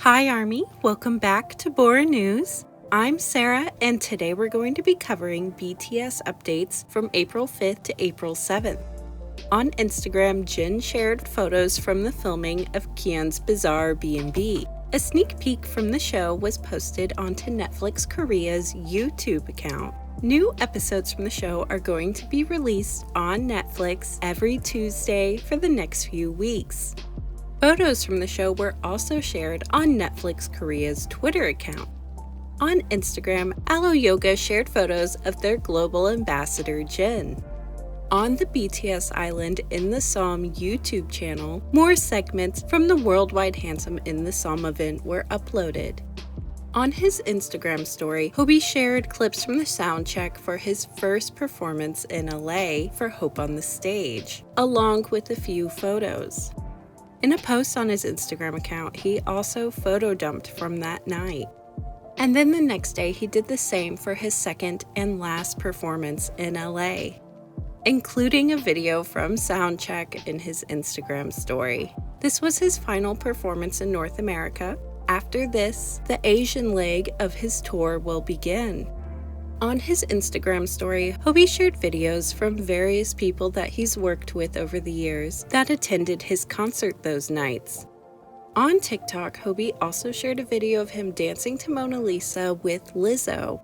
Hi Army, welcome back to Bora News. I'm Sarah and today we're going to be covering BTS updates from April 5th to April 7th. On Instagram, Jin shared photos from the filming of Kian's bizarre B&B. A sneak peek from the show was posted onto Netflix Korea's YouTube account. New episodes from the show are going to be released on Netflix every Tuesday for the next few weeks. Photos from the show were also shared on Netflix Korea's Twitter account. On Instagram, Aloe Yoga shared photos of their global ambassador Jin. On the BTS Island in the Psalm YouTube channel, more segments from the Worldwide Handsome in the Psalm event were uploaded. On his Instagram story, Hobi shared clips from the soundcheck for his first performance in LA for Hope on the Stage, along with a few photos. In a post on his Instagram account, he also photo dumped from that night. And then the next day, he did the same for his second and last performance in LA, including a video from soundcheck in his Instagram story. This was his final performance in North America. After this, the Asian leg of his tour will begin. On his Instagram story, Hobi shared videos from various people that he's worked with over the years that attended his concert those nights. On TikTok, Hobi also shared a video of him dancing to Mona Lisa with Lizzo.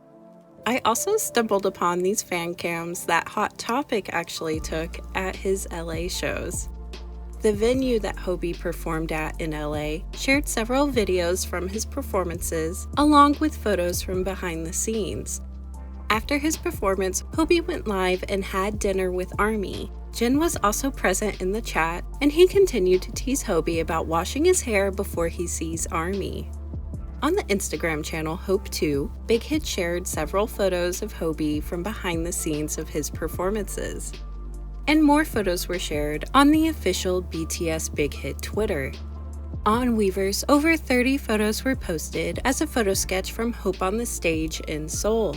I also stumbled upon these fan cams that Hot Topic actually took at his LA shows. The venue that Hobi performed at in LA shared several videos from his performances, along with photos from behind the scenes. After his performance, Hobi went live and had dinner with ARMY. Jin was also present in the chat, and he continued to tease Hobi about washing his hair before he sees ARMY. On the Instagram channel Hope2, Big Hit shared several photos of Hobi from behind the scenes of his performances. And more photos were shared on the official BTS Big Hit Twitter. On Weverse, over 30 photos were posted as a photo sketch from Hope on the Stage in Seoul.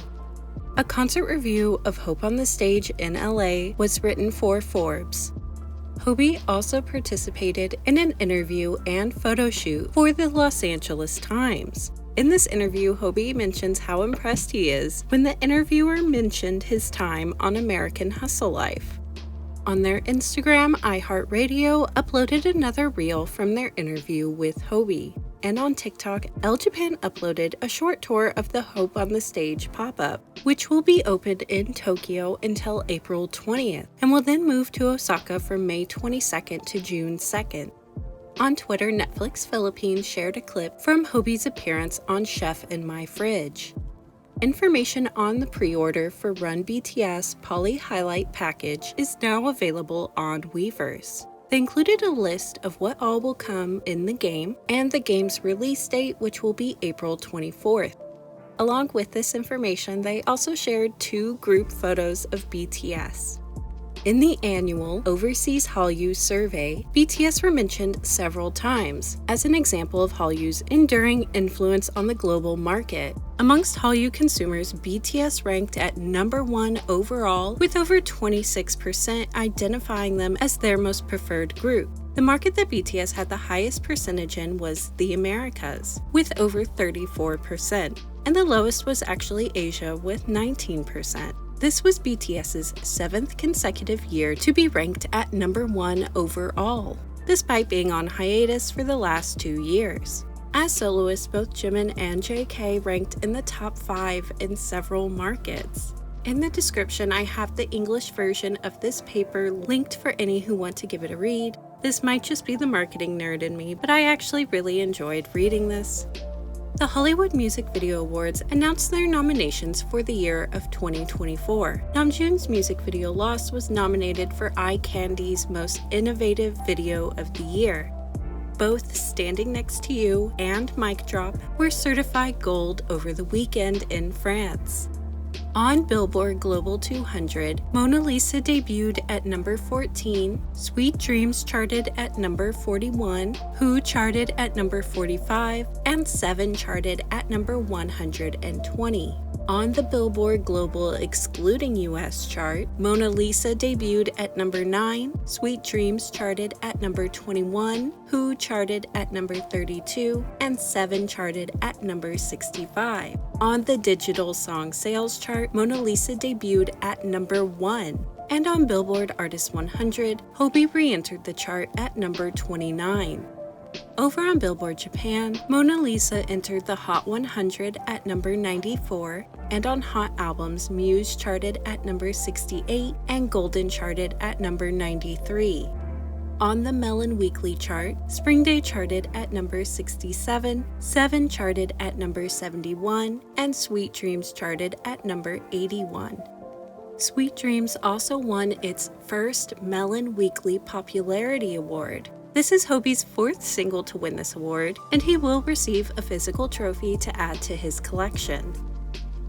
A concert review of Hope on the Stage in LA was written for Forbes. Hobi also participated in an interview and photo shoot for the Los Angeles Times. In this interview, Hobi mentions how impressed he is when the interviewer mentioned his time on American Hustle Life. On their Instagram, iHeartRadio uploaded another reel from their interview with Hobi. And on TikTok, L Japan uploaded a short tour of the Hope on the Stage pop-up, which will be opened in Tokyo until April 20th, and will then move to Osaka from May 22nd to June 2nd. On Twitter, Netflix Philippines shared a clip from Hobi's appearance on Chef in My Fridge. Information on the pre-order for Run BTS Poly Highlight Package is now available on Weverse. They included a list of what all will come in the game and the game's release date, which will be April 24th. Along with this information, they also shared 2 group photos of BTS. In the annual Overseas Hallyu survey, BTS were mentioned several times as an example of Hallyu's enduring influence on the global market. Amongst Hallyu consumers, BTS ranked at number 1 overall, with over 26% identifying them as their most preferred group. The market that BTS had the highest percentage in was the Americas, with over 34%, and the lowest was actually Asia with 19%. This was BTS's 7th consecutive year to be ranked at number 1 overall, despite being on hiatus for the last 2 years. As soloists, both Jimin and JK ranked in the top 5 in several markets. In the description, I have the English version of this paper linked for any who want to give it a read. This might just be the marketing nerd in me, but I actually really enjoyed reading this. The Hollywood Music Video Awards announced their nominations for the year of 2024. Namjoon's music video Lost was nominated for Eye Candy's Most Innovative Video of the Year. Both Standing Next to You and Mic Drop were certified gold over the weekend in France. On Billboard Global 200, Mona Lisa debuted at number 14, Sweet Dreams charted at number 41, Who charted at number 45, and Seven charted at number 120. On the Billboard Global excluding US chart, Mona Lisa debuted at number 9, Sweet Dreams charted at number 21, Who charted at number 32, and 7 charted at number 65. On the digital song sales chart, Mona Lisa debuted at number 1. And on Billboard Artist 100, Hobie re-entered the chart at number 29. Over on Billboard Japan, Mona Lisa entered the Hot 100 at number 94, and on Hot Albums, Muse charted at number 68 and Golden charted at number 93. On the Melon Weekly chart, Spring Day charted at number 67, 7 charted at number 71, and Sweet Dreams charted at number 81. Sweet Dreams also won its first Melon Weekly Popularity Award. This is Hobie's 4th single to win this award, and he will receive a physical trophy to add to his collection.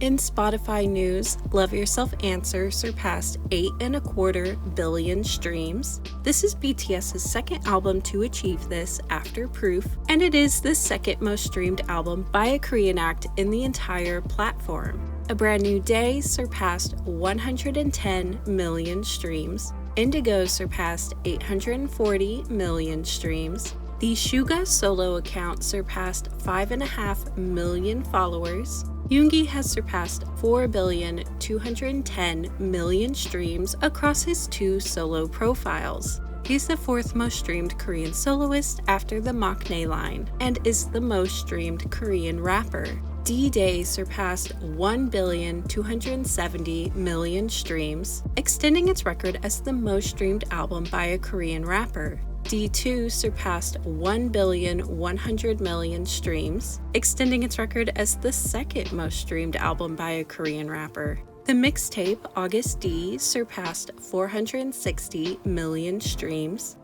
In Spotify news, Love Yourself Answer surpassed 8.25 billion streams. This is BTS's second album to achieve this after Proof, and it is the second most streamed album by a Korean act in the entire platform. A Brand New Day surpassed 110 million streams. Indigo surpassed 840 million streams. The Suga solo account surpassed 5.5 million followers. Yoongi has surpassed 4,210,000,000 streams across his 2 solo profiles. He's the 4th most streamed Korean soloist after the Maknae line, and is the most streamed Korean rapper. D-Day surpassed 1,270,000,000 streams, extending its record as the most streamed album by a Korean rapper. D2 surpassed 1,100,000,000 streams, extending its record as the second most streamed album by a Korean rapper. The mixtape August D surpassed 460 million streams.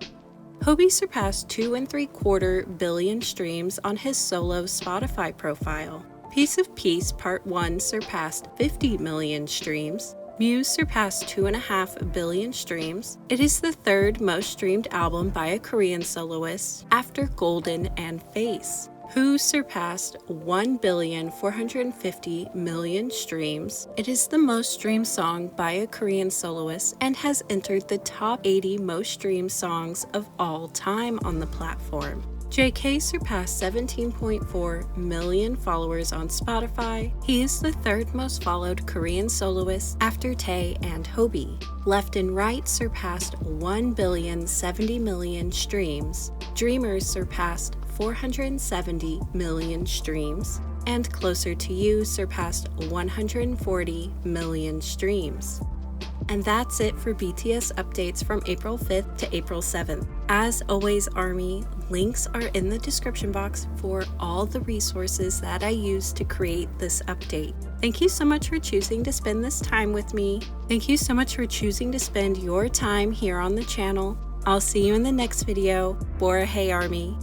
Hobie surpassed 2.75 billion streams on his solo Spotify profile. Piece of Peace Part 1 surpassed 50 million streams. Muse surpassed 2.5 billion streams. It is the 3rd most streamed album by a Korean soloist after Golden and Face. Who surpassed 1,450,000,000 streams. It is the most streamed song by a Korean soloist and has entered the top 80 most streamed songs of all time on the platform. JK surpassed 17.4 million followers on Spotify. He is the 3rd most followed Korean soloist after Tae and Hobie. Left and Right surpassed 1,070,000,000 streams. Dreamers surpassed 470 million streams. And Closer to You surpassed 140 million streams. And that's it for BTS updates from April 5th to April 7th. As always, ARMY, links are in the description box for all the resources that I used to create this update. Thank you so much for choosing to spend this time with me. Thank you so much for choosing to spend your time here on the channel. I'll see you in the next video. Bora, hey ARMY.